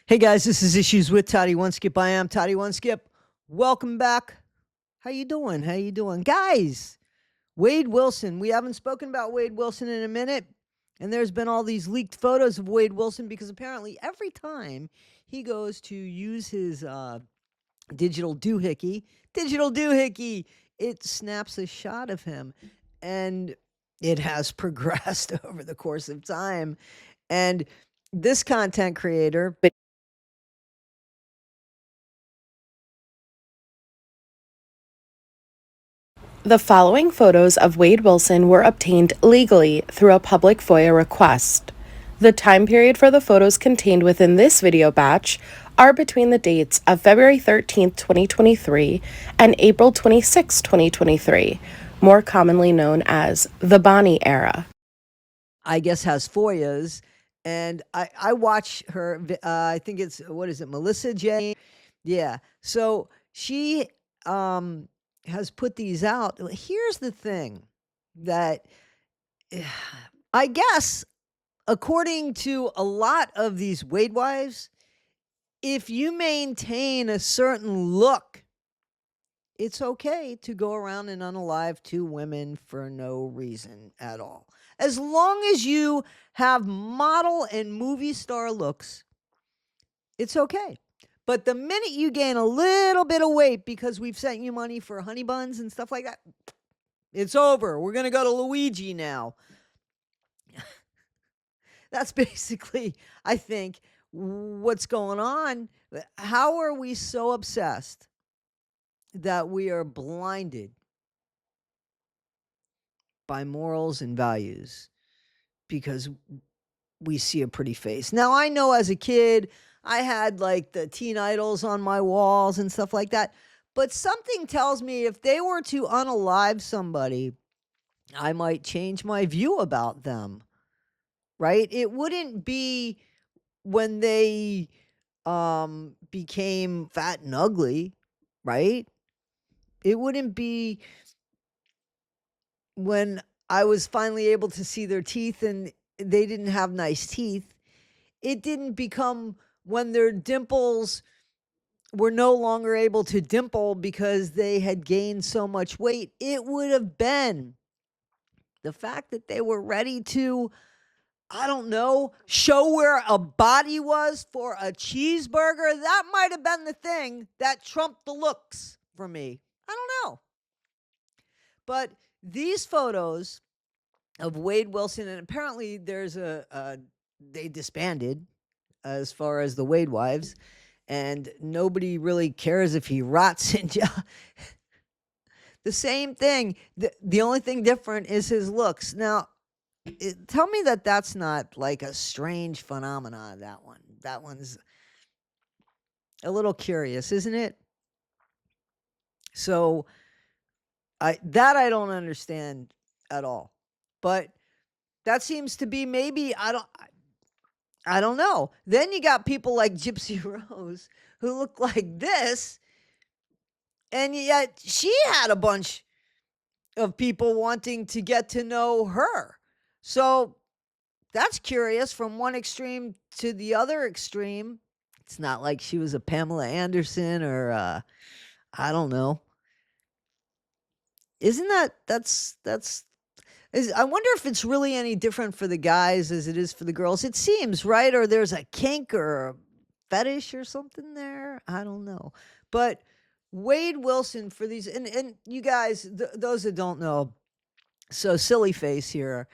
Hey guys, this is Issues with Toddy One Skip. I am Toddy One Skip. Welcome back. How you doing? How you doing? Guys, Wade Wilson. We haven't spoken about Wade Wilson in a minute. And there's been all these leaked photos of Wade Wilson because apparently every time he goes to use his digital doohickey, it snaps a shot of him. And it has progressed over the course of time. And this content creator, The following photos of Wade Wilson were obtained legally through a public FOIA request. The time period for the photos contained within this video batch are between the dates of February 13, 2023 and April 26, 2023, more commonly known as the Bonnie era. I guess, has FOIAs. And I watch her. I think it's, what is it, Melissa J? Yeah. So she has put these out. Here's the thing that I guess, according to a lot of these Wade wives, if you maintain a certain look, it's okay to go around and unalive two women for no reason at all. As long as you have model and movie star looks, it's okay. But the minute you gain a little bit of weight because we've sent you money for honey buns and stuff like that, it's over. We're going to go to Luigi now. That's basically, I think, what's going on. How are we so obsessed that we are blinded by morals and values because we see a pretty face? Now, I know as a kid, I had like the teen idols on my walls and stuff like that. But something tells me if they were to unalive somebody, I might change my view about them, right? It wouldn't be when they became fat and ugly, right? It wouldn't be when I was finally able to see their teeth and they didn't have nice teeth. It didn't become when their dimples were no longer able to dimple because they had gained so much weight. It would have been the fact that they were ready to, I don't know, show where a body was for a cheeseburger. That might have been the thing that trumped the looks for me. I don't know. But these photos of Wade Wilson, and apparently there's they disbanded as far as the Wade wives, and nobody really cares if he rots in jail. The same thing. The only thing different is his looks. Now, tell me that that's not like a strange phenomenon, that one. That one's a little curious, isn't it? So I don't understand at all. But that seems to be maybe I don't know. Then you got people like Gypsy Rose who look like this, and yet she had a bunch of people wanting to get to know her. So that's curious from one extreme to the other extreme. It's not like she was a Pamela Anderson or I don't know. Isn't that's I wonder if it's really any different for the guys as it is for the girls. It seems, right? Or there's a kink or a fetish or something there. I don't know. But Wade Wilson for these, and you guys, those that don't know, so Silly Face here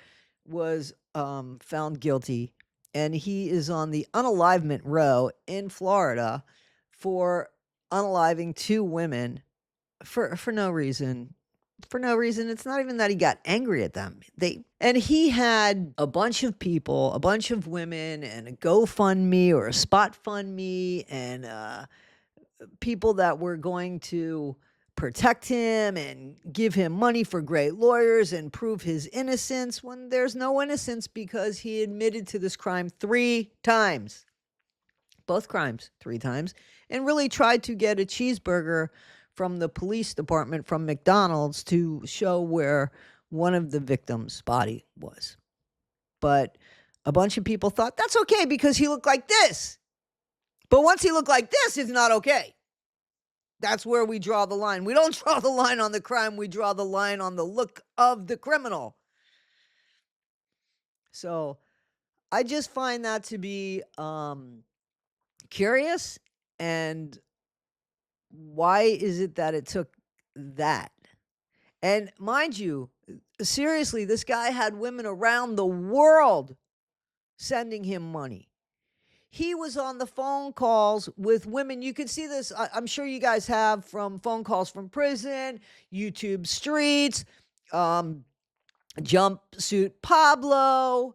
was found guilty, and he is on the unalivement row in Florida for unaliving two women for no reason. For no reason. It's not even that he got angry at them. And he had a bunch of people, a bunch of women, and a GoFundMe or a Spot Fund Me, and people that were going to protect him and give him money for great lawyers and prove his innocence when there's no innocence because he admitted to this crime 3 times. Both crimes 3 times, and really tried to get a cheeseburger from the police department from McDonald's to show where one of the victims' body was. But a bunch of people thought that's okay because he looked like this. But once he looked like this, it's not okay. That's where we draw the line. We don't draw the line on the crime, we draw the line on the look of the criminal. So, I just find that to be, curious, and why is it that it took that? And mind you, seriously, this guy had women around the world sending him money. He was on the phone calls with women. You can see this, I'm sure you guys have, from phone calls from prison, YouTube streets, um, Jumpsuit Pablo,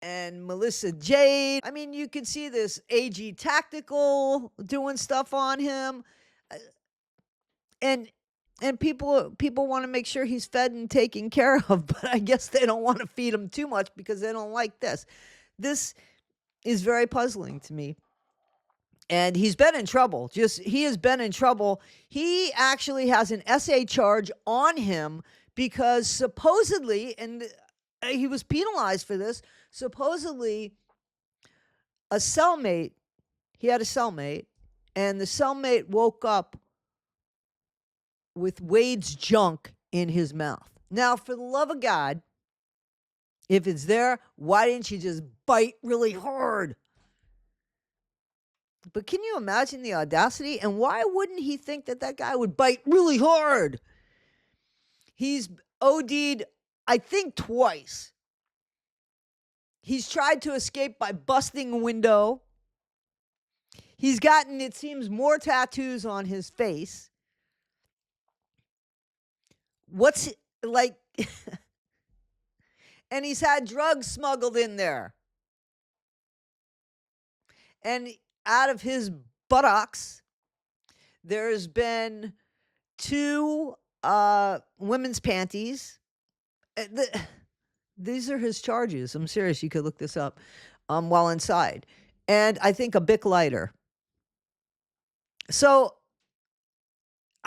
and Melissa Jade. I mean, you can see this AG Tactical doing stuff on him. Uh, And people want to make sure he's fed and taken care of, but I guess they don't want to feed him too much because they don't like this. This is very puzzling to me. And he's been in trouble. He has been in trouble. He actually has an SA charge on him because supposedly, and he was penalized for this, supposedly a cellmate, he had a cellmate, and the cellmate woke up with Wade's junk in his mouth. Now, for the love of God, if it's there, why didn't you just bite really hard? But can you imagine the audacity? And why wouldn't he think that that guy would bite really hard? He's OD'd, I think, twice. He's tried to escape by busting a window. He's gotten, it seems, more tattoos on his face. What's like, and he's had drugs smuggled in there. And out of his buttocks, there's been 2 women's panties. These are his charges. I'm serious. You could look this up while inside. And I think a Bic lighter. So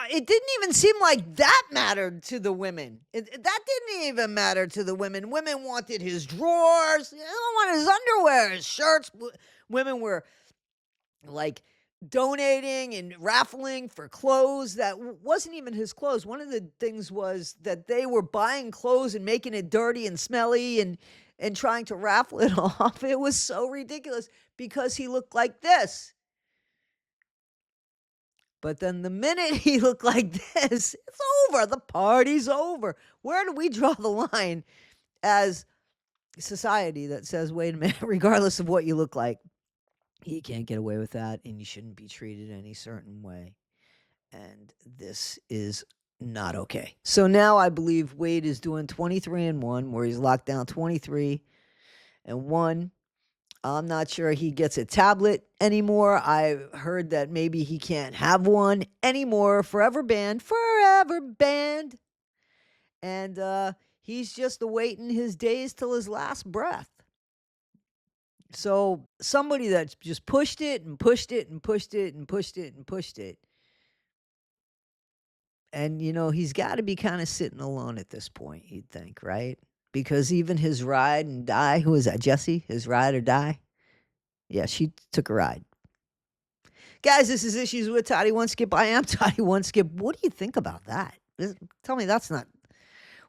it didn't even seem like that mattered to the women. That didn't even matter to the women. Women wanted his drawers. They don't want his underwear, his shirts. Women were like donating and raffling for clothes that wasn't even his clothes. One of the things was that they were buying clothes and making it dirty and smelly and trying to raffle it off. It was so ridiculous because he looked like this. But then the minute he looked like this, it's over. The party's over. Where do we draw the line as society that says, wait a minute, regardless of what you look like, you can't get away with that and you shouldn't be treated any certain way. And this is not okay. So now I believe Wade is doing 23-1, where he's locked down 23-1. I'm not sure he gets a tablet anymore. I heard that maybe he can't have one anymore. Forever banned. Forever banned. And he's just awaiting his days till his last breath. So somebody that just pushed it and pushed it and pushed it and pushed it and pushed it. And, he's got to be kind of sitting alone at this point, you'd think, right? Because even his ride and die, who is that, Jesse? His ride or die? Yeah, she took a ride. Guys, this is Issues with Toddy One Skip. I am Toddy One Skip. What do you think about that? Tell me that's not...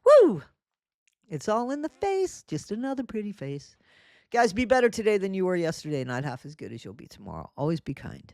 Woo! It's all in the face. Just another pretty face. Guys, be better today than you were yesterday. Not half as good as you'll be tomorrow. Always be kind.